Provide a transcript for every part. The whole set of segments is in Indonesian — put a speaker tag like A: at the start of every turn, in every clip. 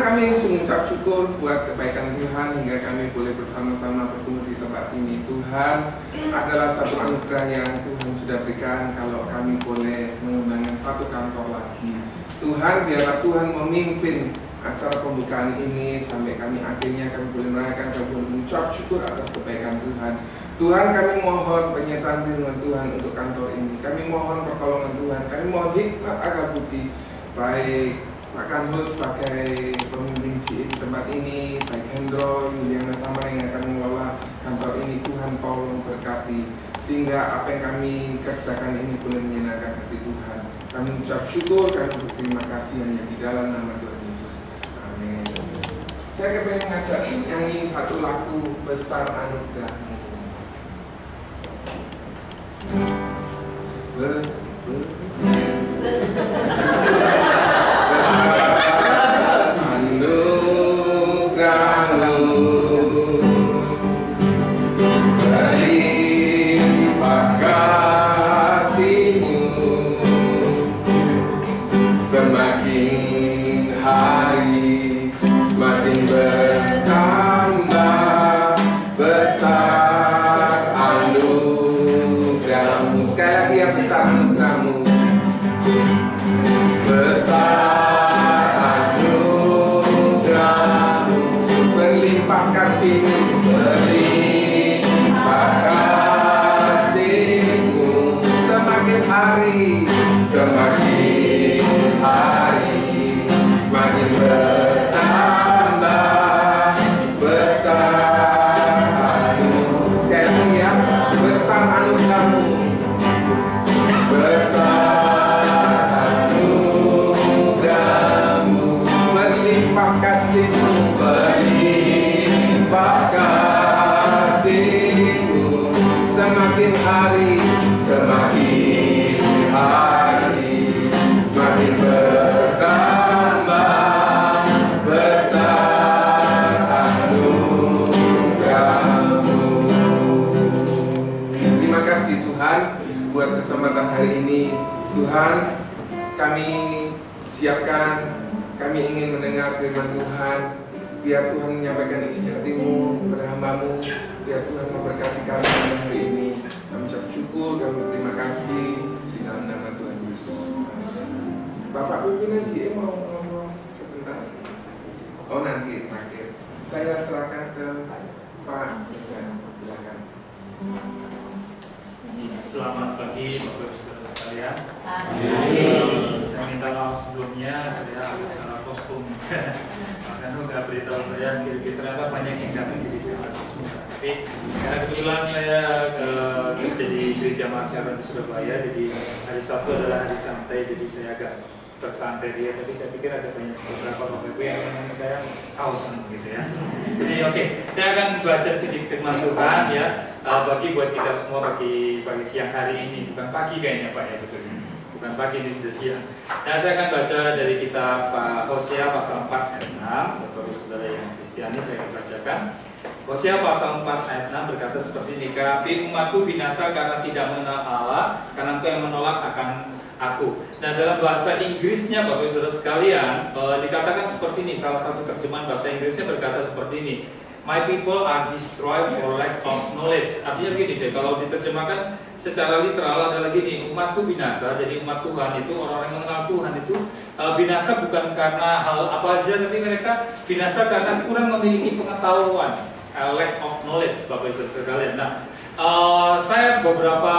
A: kami mengucap syukur buat kebaikan Tuhan hingga kami boleh bersama-sama berkumpul di tempat ini. Tuhan adalah satu anugerah yang Tuhan sudah berikan kalau kami boleh mengembangkan satu kantor lagi. Tuhan, biarlah Tuhan memimpin acara pembukaan ini sampai kami akhirnya kami boleh merayakan, kami boleh mengucap syukur atas kebaikan Tuhan. Tuhan, kami mohon penyertaan perlindungan Tuhan untuk kantor ini. Kami mohon pertolongan Tuhan. Kami mohon hikmat akal budi, baik Pak Kanhus sebagai pemimpin di tempat ini, baik Hendro, Yuliana Samara yang akan mengelola kantor ini. Tuhan tolong berkati sehingga apa yang kami kerjakan ini boleh menyenangkan hati Tuhan. Kami ucap syukur, kami berterima kasih hanya di dalam nama Tuhan Yesus. Amin. Saya ingin mengajak nyanyi satu lagu Besar Anugerah-Mu.
B: Semakin hari semakin bertambah besar anugerah-Mu. Sekali lagi ya, besar anugerah-Mu. Besar anugerah-Mu, berlimpah kasih-Mu, berlimpah kasih-Mu. Semakin hari semakin hari semakin bertambah besar anugerah. Sekali lagi ya, besar anugerah-Mu. Besar anugerah-Mu, berlimpah kasih-Mu, berlimpah kasih-Mu. Semakin hari semakin hari semakin bertambah besar anugerah-Mu.
A: Terima kasih Tuhan buat kesempatan hari ini. Tuhan, kami siapkan, kami ingin mendengar firman Tuhan. Biar Tuhan menyampaikan isi hati-Mu kepada hamba-Mu. Biar Tuhan memberkati kami pada hari ini. Kami ucap syukur, kami berterima kasih di dalam nama Tuhan Yesus. Bapak pimpinan GE mau ngomong sebentar? Oh, nanti terakhir. Saya serahkan ke Pak Desa. Silakan.
C: Selamat pagi Bapak Ibu Saudara sekalian. Saya minta maaf sebelumnya, saya agak salah kostum. Karena nggak beritahu saya, ternyata banyak yang datang, jadi saya agak susah. Tapi karena kebetulan saya kerja di Gereja Masyarakat di Surabaya, jadi hari Sabtu adalah hari santai, jadi saya agak bersantai dia. Tapi saya pikir ada banyak beberapa Bapak Ibu yang ngomongin saya kausan gitu ya. Jadi oke, saya akan baca sedikit firman Tuhan ya. Bagi buat kita semua pagi siang hari ini, bukan pagi kayaknya Pak ya, betul, bukan pagi, ini sudah siang. Nah, saya akan baca dari kitab Hosea pasal 4 ayat 6. Bapak Saudara yang Kristiani, saya akan bacakan. Hosea pasal 4 ayat 6 berkata seperti ini, "Tetapi umatku binasa karena tidak mengenal Allah, karena engkau yang menolak akan aku." Nah, dalam bahasa Inggrisnya Bapak Saudara sekalian dikatakan seperti ini. Salah satu terjemahan bahasa Inggrisnya berkata seperti ini, "My people are destroyed for lack of knowledge." Artinya begini deh, kalau diterjemahkan secara literal adalah gini, umatku binasa. Jadi umat Tuhan itu, orang-orang yang mengenal Tuhan itu binasa bukan karena hal apa aja, tapi mereka binasa karena kurang memiliki pengetahuan, lack of knowledge, Bapak Ibu sekalian. Nah, saya beberapa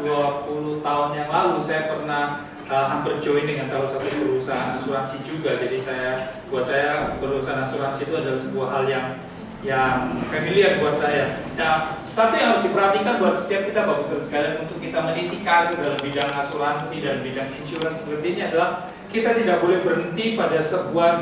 C: 20 tahun yang lalu saya pernah hampir join dengan salah satu perusahaan asuransi juga. Jadi buat saya perusahaan asuransi itu adalah sebuah hal yang familiar buat saya. Nah, satu yang harus diperhatikan buat setiap kita Bapak Saudara sekalian untuk kita meniti karir dalam bidang asuransi dan bidang insurance seperti ini adalah kita tidak boleh berhenti pada sebuah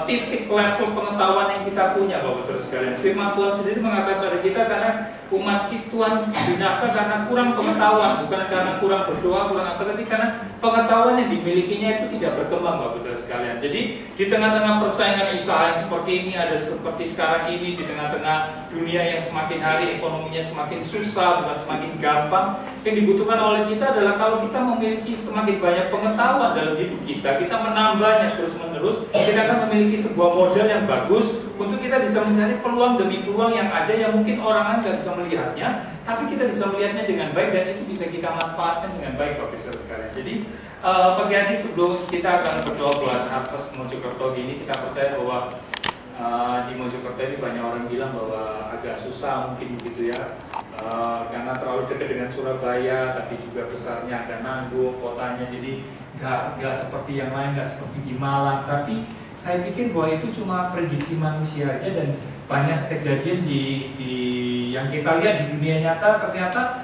C: titik level pengetahuan yang kita punya Bapak Saudara sekalian. Firman Tuhan sendiri mengatakan pada kita karena umat Tuhan binasa karena kurang pengetahuan, bukan karena kurang berdoa, kurang apa, tapi karena pengetahuan yang dimilikinya itu tidak berkembang Bapak Saudara sekalian. Jadi di tengah-tengah persaingan usaha yang seperti ini, ada seperti sekarang ini, di tengah-tengah dunia yang semakin hari ekonominya semakin susah, bukan semakin gampang, yang dibutuhkan oleh kita adalah kalau kita memiliki semakin banyak pengetahuan dalam hidup kita menambahnya terus-menerus, kita akan
D: memiliki sebuah modal yang bagus untuk kita bisa mencari peluang demi peluang yang ada yang mungkin orang nggak bisa melihatnya, tapi kita bisa melihatnya dengan baik dan itu bisa kita manfaatkan dengan baik, Bapak Saudara sekalian. Jadi pagi hari sebelum kita akan berdoa buat Harvest Mojokerto ini, kita percaya bahwa di Mojokerto ini banyak orang bilang bahwa agak susah mungkin begitu ya, karena terlalu dekat dengan Surabaya, tapi juga besarnya agak nanggung kotanya, jadi nggak seperti yang lain, nggak seperti di Malang. Tapi saya pikir bahwa itu cuma prediksi manusia aja, dan banyak kejadian yang kita lihat di dunia nyata ternyata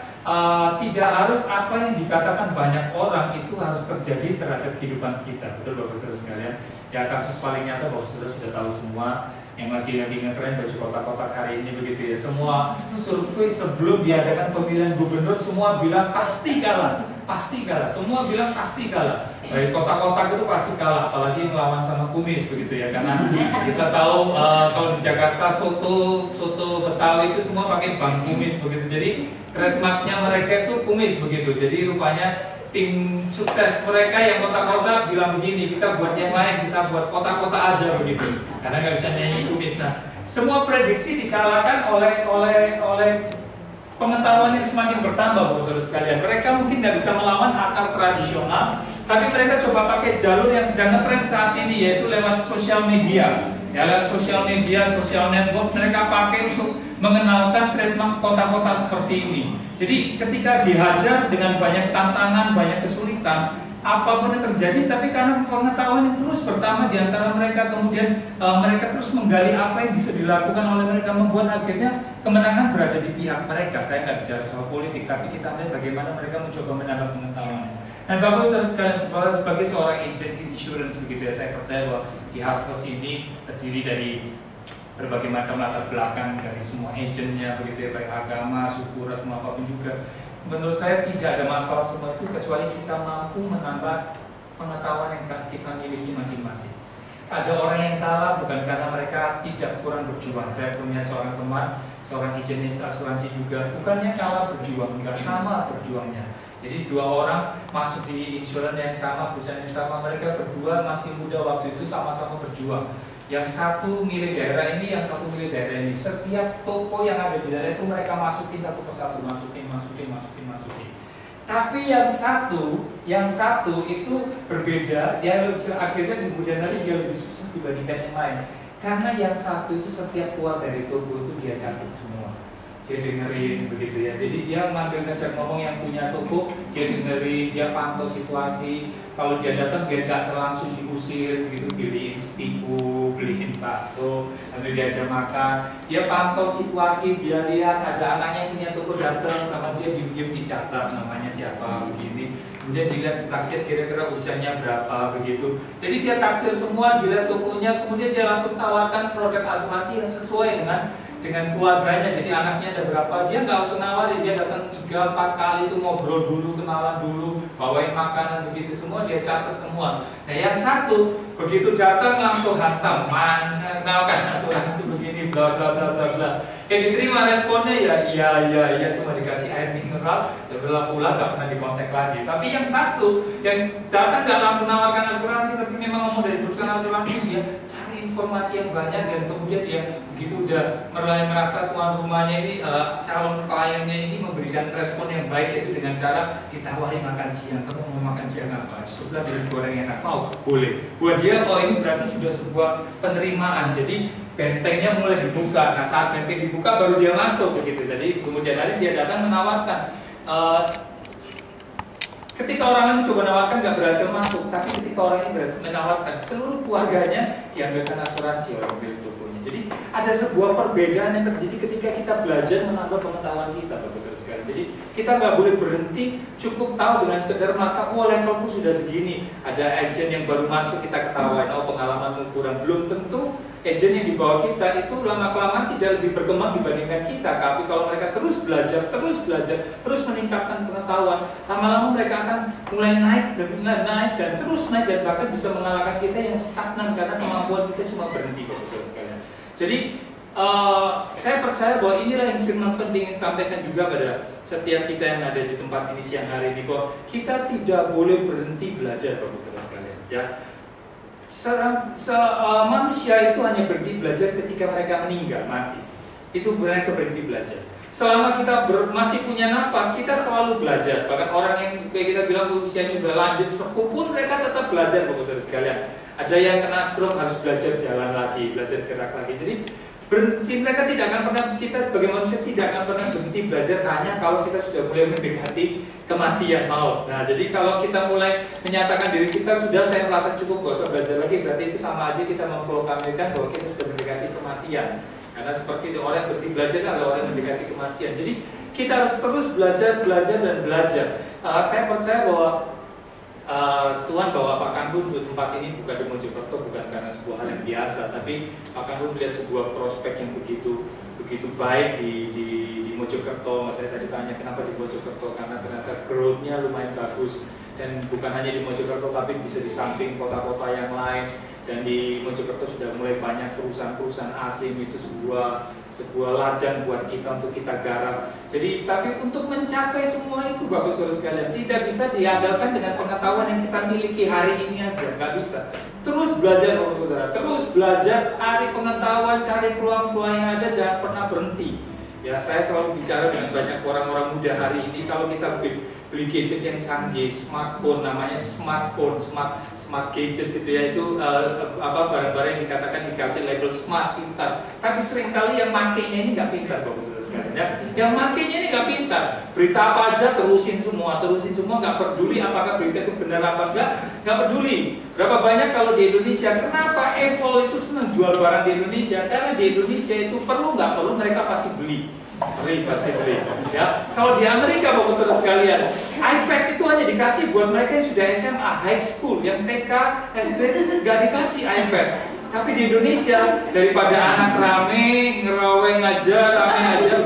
D: tidak harus apa yang dikatakan banyak orang itu harus terjadi terhadap kehidupan kita. Betul Bapak Saudara sekalian? Ya, kasus paling nyata Bapak Saudara sudah tahu semua, yang lagi ngetren baju kotak-kotak hari ini begitu ya. Semua survei sebelum diadakan pemilihan gubernur semua bilang pasti kalah, pasti kalah. Semua bilang pasti kalah. Dari kotak-kotak itu pasti kalah, apalagi melawan sama kumis begitu ya. Karena kita tahu kalau di Jakarta soto Betawi itu semua pakai bang kumis begitu. Jadi trademarknya mereka itu kumis begitu. Jadi rupanya tim sukses mereka yang kota-kota bilang begini, kita buat yang lain, kita buat kota-kota aja begitu, karena nggak bisa nyanyi kumis. Nah, semua prediksi dikalahkan oleh pengetahuan yang semakin bertambah, Bapak Saudara sekalian. Mereka mungkin nggak bisa melawan akar tradisional, tapi mereka coba pakai jalur yang sedang ngetren saat ini, yaitu lewat sosial media. Ya, lewat sosial media, sosial network, mereka pakai untuk mengenalkan trademark kota-kota seperti ini. Jadi ketika dihajar dengan banyak tantangan, banyak kesulitan, apapun yang terjadi, tapi karena pengetahuan yang terus bertambah di antara mereka, kemudian mereka terus menggali apa yang bisa dilakukan oleh mereka, membuat akhirnya kemenangan berada di pihak mereka. Saya nggak bicara soal politik, tapi kita melihat bagaimana mereka mencoba menambah pengetahuan. Dan Bapak Saudara sekalian, sebagai seorang agent insurance begitu ya, saya percaya bahwa di Harvest ini terdiri dari berbagai macam latar belakang dari semua agentnya begitu ya, baik agama, suku, ras, semua apapun juga. Menurut saya tidak ada masalah semua itu kecuali kita mampu menambah pengetahuan yang kita miliki masing-masing. Ada orang yang kalah bukan karena mereka tidak kurang berjuang. Saya punya seorang teman, seorang agent asuransi juga, bukannya kalah berjuang, enggak, sama berjuangnya. Jadi dua orang masuk di insuran yang sama, perusahaan yang sama, mereka berdua masih muda waktu itu sama-sama berjuang. Yang satu milik daerah ini, yang satu milik daerah ini. Setiap toko yang ada di daerah itu mereka masukin satu persatu, masukin. Tapi yang satu itu berbeda. Dia akhirnya kemudian nanti dia lebih sukses dibandingkan yang lain. Karena yang satu itu setiap keluar dari toko itu dia catat semua. Dia dengerin begitu ya. Jadi dia ngambil ngajak ngomong yang punya toko, dia dengerin, dia pantau situasi. Kalau dia datang dia nggak langsung diusir gitu, beliin spiku, beliin bakso, lalu diajak makan. Dia pantau situasi, dia lihat ada anaknya punya toko datang sama dia, diem-diem dicatat namanya siapa begini. Kemudian dilihat taksir kira-kira usianya berapa begitu. Jadi dia taksir semua, dilihat tokonya, kemudian dia langsung tawarkan produk asuransi yang sesuai dengan keluarganya. Jadi anaknya ada berapa, dia nggak langsung nawarin, dia datang 3-4 kali itu ngobrol dulu, kenalan dulu, bawain makanan begitu semua, dia catat semua. Nah yang satu begitu datang langsung hantam, kenalkan asuransi begini, bla bla bla bla bla. Yang diterima responnya iya, cuma dikasih air mineral, setelah pulang nggak pernah dikontak lagi. Tapi yang satu yang datang nggak langsung nawarkan asuransi, tapi memang mau dari perusahaan asuransi, dia cari informasi yang banyak, dan kemudian dia begitu udah mulai merasa tuan rumahnya ini, calon kliennya ini memberikan respon yang baik, yaitu dengan cara ditawari makan siang. Kamu mau makan siang apa? Sebelah dari goreng enak, mau? Boleh. Buat dia, oh ini berarti sudah sebuah penerimaan. Jadi bentengnya mulai dibuka. Nah saat benteng dibuka baru dia masuk begitu. Jadi kemudian hari dia datang menawarkan. Ketika orang lain mencoba menawarkan nggak berhasil masuk, tapi ketika orang ini berhasil menawarkan, seluruh keluarganya diambilkan asuransi oleh pemilik tokonya. Jadi ada sebuah perbedaan yang terjadi ketika kita belajar menambah pengetahuan kita, Bapak Saudara sekalian. Jadi kita nggak boleh berhenti cukup tahu dengan sekedar merasa, oh levelku sudah segini. Ada agent yang baru masuk kita ketawain, oh pengalamanmu kurang. Belum tentu agent yang di bawah kita itu lama-kelamaan tidak lebih berkembang dibandingkan kita. Tapi kalau mereka terus belajar, terus meningkatkan pengetahuan, lama-lama mereka akan mulai naik dan terus naik, dan bahkan bisa mengalahkan kita yang stagnan karena kemampuan kita cuma berhenti, Bapak Saudara sekalian. Jadi saya percaya bahwa inilah yang firman Tuhan ingin sampaikan juga pada setiap kita yang ada di tempat ini siang hari ini, bahwa kita tidak boleh berhenti belajar, Bapak Saudara sekalian. Ya. Manusia itu hanya berhenti belajar ketika mereka meninggal, mati. Itu mereka berhenti belajar. Selama kita masih punya nafas, kita selalu belajar. Bahkan orang yang kayak kita bilang usianya udah lanjut sepuh pun mereka tetap belajar, Bapak Saudara sekalian. Ada yang kena stroke harus belajar jalan lagi, belajar gerak lagi. Jadi berhenti, mereka tidak akan pernah, kita sebagai manusia tidak akan pernah berhenti belajar hanya kalau kita sudah mulai mendekati kematian, maut. Nah, jadi kalau kita mulai menyatakan diri kita sudah, saya merasa cukup, gak usah belajar lagi, berarti itu sama aja kita memproklamirkan bahwa kita sudah mendekati kematian. Karena seperti itu, orang yang berhenti belajar adalah orang yang mendekati kematian. Jadi kita harus terus belajar, dan belajar. Saya percaya bahwa Tuhan bawa Pak Kandu untuk tempat ini bukan di Mojokerto, bukan karena sebuah hal yang biasa, tapi Pak Kandu melihat sebuah prospek yang begitu baik di Mojokerto. Saya tadi tanya kenapa di Mojokerto, karena ternyata growth-nya lumayan bagus, dan bukan hanya di Mojokerto tapi bisa di samping kota-kota yang lain. Dan di Mojokerto sudah mulai banyak perusahaan-perusahaan asing, itu sebuah ladang buat kita untuk kita garap. Jadi tapi untuk mencapai semua itu Bapak Saudara sekalian, tidak bisa diandalkan dengan pengetahuan yang kita miliki hari ini aja, nggak bisa. Terus belajar Bapak Saudara, terus belajar, cari pengetahuan, cari peluang-peluang yang ada, jangan pernah berhenti. Ya, saya selalu bicara dengan banyak orang-orang muda hari ini, kalau kita beli gadget yang canggih, smartphone, namanya smartphone, smart gadget gitu ya, itu barang-barang yang dikatakan dikasih label smart, pintar. Tapi seringkali yang makainya ini nggak pintar, Bapak Saudara sekalian ya. Yang makainya ini nggak pintar. Berita apa aja terusin semua, nggak peduli apakah berita itu benar apa nggak peduli. Berapa banyak kalau di Indonesia, kenapa Apple itu senang jual barang di Indonesia? Karena di Indonesia itu perlu nggak perlu mereka pasti beli. Ya. Kalau di Amerika Bapak Saudara sekalian, iPad itu hanya dikasih buat mereka yang sudah SMA, high school, yang TK, SD nggak dikasih iPad. Tapi di Indonesia, daripada anak rame, ngeraweng aja,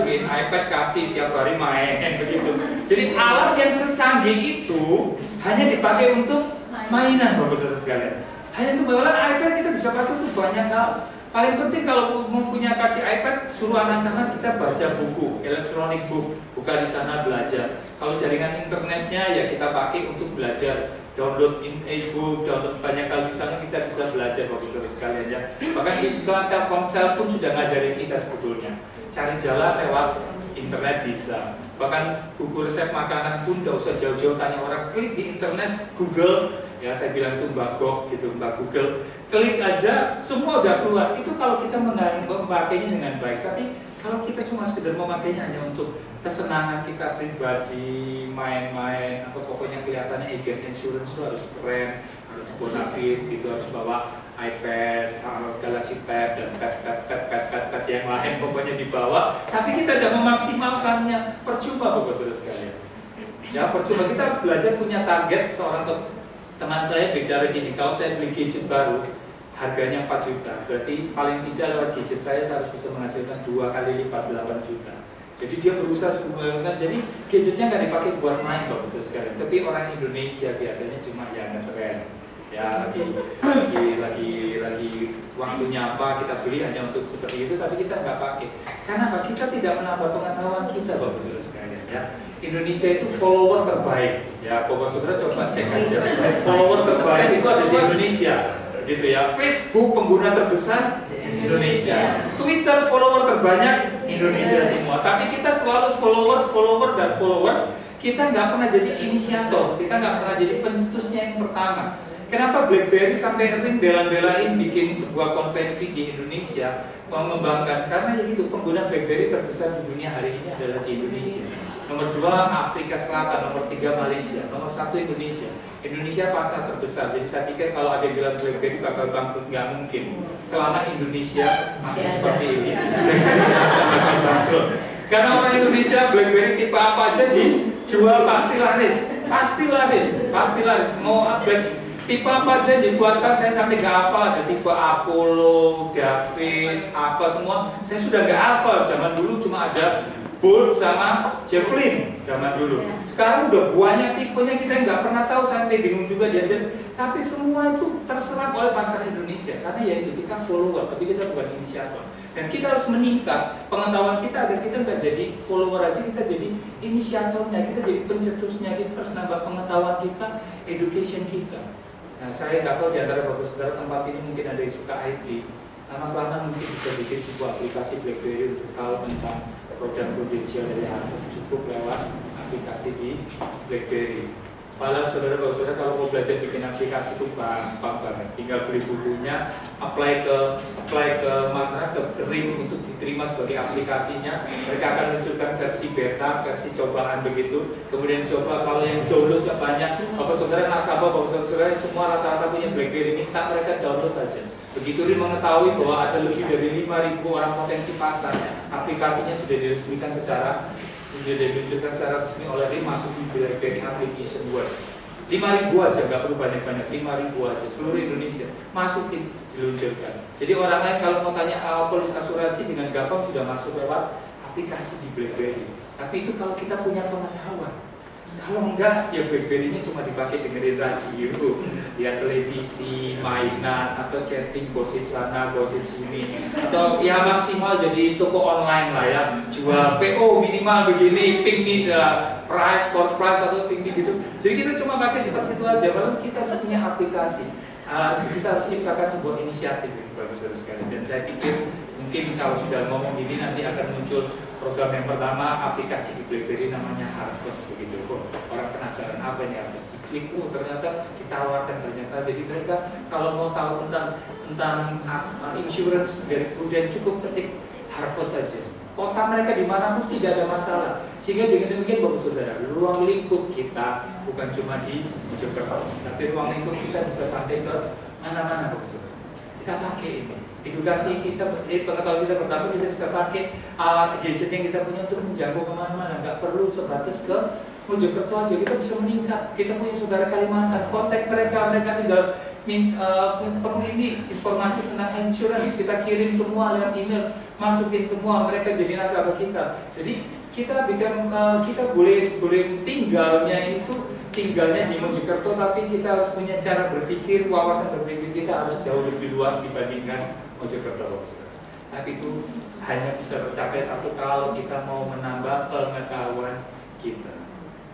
D: bikin iPad kasih tiap hari main begitu. Jadi alat yang secanggih itu hanya dipakai untuk mainan Bapak Saudara sekalian. Hanya untuk mainan. iPad kita bisa pakai untuk banyak hal. Paling penting kalau mempunyai kasih iPad, suruh anak-anak kita baca buku, electronic book, buka di sana belajar. Kalau jaringan internetnya ya kita pakai untuk belajar, download e-book, download banyak hal di sana, kita bisa belajar Bapak Saudara sekalian ya. Bahkan iklan Telkomsel pun sudah ngajarin kita sebetulnya. Cari jalan lewat internet bisa. Bahkan buku resep makanan pun tidak usah jauh-jauh tanya orang, klik di internet, Google. Ya saya bilang itu Mbak Gok gitu, Mbak Google, klik aja semua udah keluar. Itu kalau kita memakainya dengan baik. Tapi kalau kita cuma sekedar memakainya hanya untuk kesenangan kita pribadi, main-main, atau pokoknya kelihatannya agent insurance itu harus keren, harus bonafide gitu, harus bawa iPad, Galaxy Pad, dan pad yang lain pokoknya dibawa. Tapi kita tidak memaksimalkannya, percuma Bapak Saudara sekalian. Ya percuma, kita harus belajar punya target. Seorang teman saya bicara gini, kalau saya beli gadget baru harganya 4 juta, berarti paling tidak lewat gadget saya harus bisa menghasilkan 2 kali lipat 8 juta. Jadi dia berusaha supaya, jadi gadgetnya nggak dipakai buat main Bapak Saudara sekalian. Tapi orang Indonesia biasanya cuma yang ngetren, ya lagi waktunya apa kita beli hanya untuk seperti itu, tapi kita nggak pakai. Karena apa? Kita tidak menambah pengetahuan kita Bapak Saudara sekalian ya. Indonesia itu follower terbaik ya, Bapak Saudara coba cek aja, follower terbaik itu ada di Indonesia gitu ya. Facebook pengguna terbesar Indonesia, Twitter follower terbanyak Indonesia semua. Tapi kita selalu follower, kita nggak pernah jadi inisiator, kita nggak pernah jadi pencetusnya yang pertama. Kenapa BlackBerry sampai Rin bela-belain bikin sebuah konvensi di Indonesia mengembangkan? Karena ya gitu, pengguna BlackBerry terbesar di dunia hari ini adalah di Indonesia. Nomor 2 Afrika Selatan, nomor 3 Malaysia, nomor 1 Indonesia. Indonesia pasar terbesar. Jadi saya pikir kalau ada yang bilang BlackBerry bakal bangkrut, nggak mungkin. Selama Indonesia masih seperti ini, BlackBerry akan bangkrut. Karena orang Indonesia BlackBerry tipe apa aja dijual pasti laris. Mau tipe apa aja dibuatkan, saya sampai nggak hafal. Ada tipe Apollo, Davis, apa semua. Saya sudah nggak hafal. Zaman dulu cuma ada Bolt sama Javelin zaman dulu. Sekarang udah banyak tipenya, kita nggak pernah tahu, sampai bingung juga diajar. Tapi semua itu terserap oleh pasar Indonesia. Karena ya itu, kita follower, tapi kita bukan inisiator. Dan kita harus meningkat pengetahuan kita agar kita nggak jadi follower aja, kita jadi inisiatornya, kita jadi pencetusnya. Kita harus nambah pengetahuan kita, education kita. Nah, saya nggak tahu di antara Bapak Saudara tempat ini mungkin ada yang suka IT. Lama-kelamaan mungkin bisa bikin sebuah aplikasi BlackBerry untuk tahu tentang program prudensial dari Harvest, cukup lewat aplikasi di BlackBerry. Padahal saudara-saudara kalau mau belajar bikin aplikasi itu gampang banget, tinggal beli bukunya, apply ke masyarakat, ke ring untuk diterima sebagai aplikasinya. Mereka akan munculkan versi beta, versi cobaan begitu. Kemudian coba kalau yang download gak banyak, Bapak Saudara nasabah, Bapak Saudara semua rata-rata punya BlackBerry, minta mereka download aja. Begitu ring mengetahui bahwa ada lebih dari 5.000 orang potensi pasarnya, aplikasinya sudah diresmikan sudah diluncurkan secara resmi oleh RIM, masuk di BlackBerry Application World. 5.000 aja, nggak perlu banyak-banyak, 5.000 aja seluruh Indonesia masukin, diluncurkan. Jadi orang lain kalau mau tanya polis asuransi dengan gampang sudah masuk lewat aplikasi di BlackBerry. Tapi itu kalau kita punya pengetahuan. Kalau enggak, ya BlackBerry-nya cuma dipakai dengerin radio, lihat televisi, mainan, atau chatting, gosip sana, gosip sini, atau ya maksimal jadi toko online lah ya, jual PO minimal begini, ping nih price, for price atau ping gitu. Jadi kita cuma pakai seperti itu aja. Kalau kita harus punya aplikasi, kita harus ciptakan sebuah inisiatif, Bapak-Saudara sekalian. Dan saya pikir mungkin kalau sudah ngomong gini nanti akan muncul program yang pertama, aplikasi di BlackBerry namanya Harvest begitu. Orang penasaran apa ini Harvest? Klik, ternyata ditawarkan banyak hal. Jadi mereka kalau mau tahu tentang insurance dari Prudent cukup ketik Harvest saja. Kota mereka dimanapun tidak ada masalah. Sehingga dengan demikian Bapak Saudara, ruang lingkup kita bukan cuma di Mojokerto, tapi ruang lingkup kita bisa sampai ke mana-mana Bapak Saudara. Kita pakai ini. Edukasi kita, kalau kita pertama kita bisa pakai alat gadget yang kita punya untuk menjangkau kemana-mana. Nggak perlu sebatas ke Mojokerto aja, kita bisa meningkat. Kita punya saudara Kalimantan, kontak mereka tinggal perlu ini informasi tentang insurance, kita kirim semua lewat email, masukin semua, mereka jadi nasabah kita. Jadi kita boleh tinggalnya di Mojokerto, tapi kita harus punya cara berpikir, wawasan berpikir kita harus jauh lebih luas dibandingkan Mojokerto. Tapi itu hanya bisa tercapai satu kalau kita mau menambah pengetahuan kita.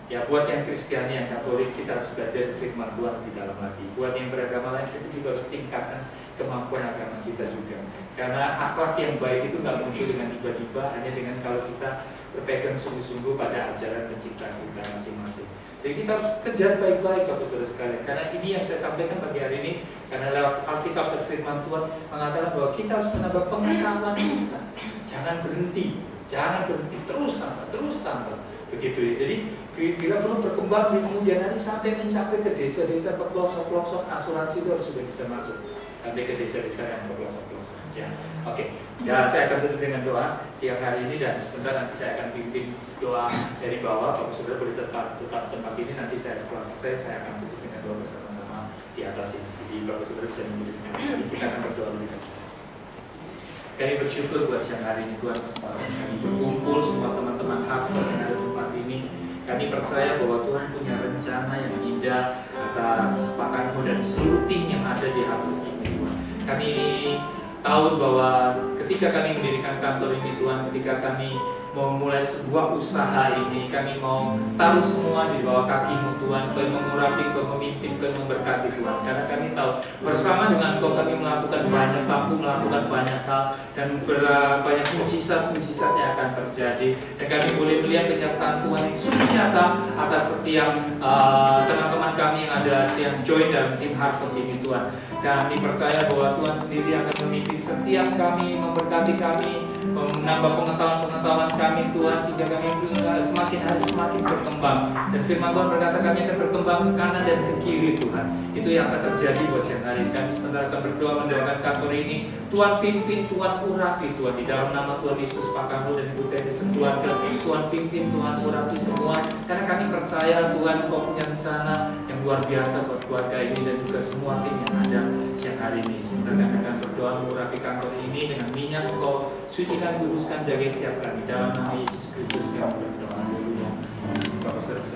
D: Ya, buat yang Kristiani, yang Katolik, kita harus belajar firman Tuhan di dalam lagi. Buat yang beragama lain, kita juga harus tingkatkan kemampuan agama kita juga. Karena akhlak yang baik itu nggak muncul dengan tiba-tiba, hanya dengan kalau kita berpegang sungguh-sungguh pada ajaran pencipta kita masing-masing. Jadi kita harus kejar baik-baik Bapak Saudara sekalian. Karena ini yang saya sampaikan pagi hari ini, karena lewat Alkitab dan firman Tuhan mengatakan bahwa kita harus menambah pengetahuan kita. Jangan berhenti, terus tambah. Begitu ya. Jadi bila perlu berkembang di kemudian hari sampai mencapai ke desa-desa, ke pelosok-pelosok, asuransi itu harus sudah bisa masuk sampai ke desa-desa yang ke pelosok-pelosok. Ya, oke. Ya, saya akan tutup dengan doa siang hari ini, dan sebentar nanti saya akan pimpin doa dari bawah. Bapak Saudara boleh tetap tempat ini, nanti setelah selesai saya akan tutup dengan doa bersama-sama di atas ini. Jadi Bapak Saudara bisa memilih. Kita akan berdoa lebih lanjut. Kami bersyukur buat siang hari ini Tuhan, kesempatan kami berkumpul semua teman-teman Harvest yang ada di tempat ini. Kami percaya bahwa Tuhan punya rencana yang indah atas Pak Kanho dan seluruh tim yang ada di Harvest ini Tuhan. Kami tahu bahwa ketika kami mendirikan kantor ini Tuhan, ketika kami mau memulai sebuah usaha ini, kami mau taruh semua di bawah kaki-Mu Tuhan. Kau mengurapi, Kau memimpin, Kau memberkati Tuhan. Karena kami tahu bersama dengan Kau kami melakukan banyak hal, dan banyak mujizat-mujizat yang akan terjadi. Dan kami boleh melihat penyertaan Tuhan yang sungguh nyata atas setiap teman-teman kami yang ada yang join dalam tim Harvest ini Tuhan. Kami percaya bahwa Tuhan sendiri akan memimpin setiap kami, memberkati kami, menambah pengetahuan kami Tuhan, sehingga kami semakin hari semakin berkembang. Dan firman Tuhan berkata kami akan berkembang ke kanan dan ke kiri Tuhan. Itu yang akan terjadi buat siang hari. Kami sebentar akan berdoa mendoakan kantor ini. Tuhan pimpin, Tuhan urapi Tuhan, di dalam nama Tuhan Yesus, Pak Kanho dan Ibu Teddy sekeluarga. Tuhan pimpin, Tuhan urapi semua. Karena kami percaya Tuhan Kau punya rencana yang luar biasa buat keluarga ini dan juga semua tim yang ada siang hari ini. Sebentar kami akan berdoa mengurapi kantor ini dengan minyak Kau sucikan, kuduskan, jaga setiap kami. Dalam nama Yesus Kristus kami berdoa. Haleluya. Bapak Saudara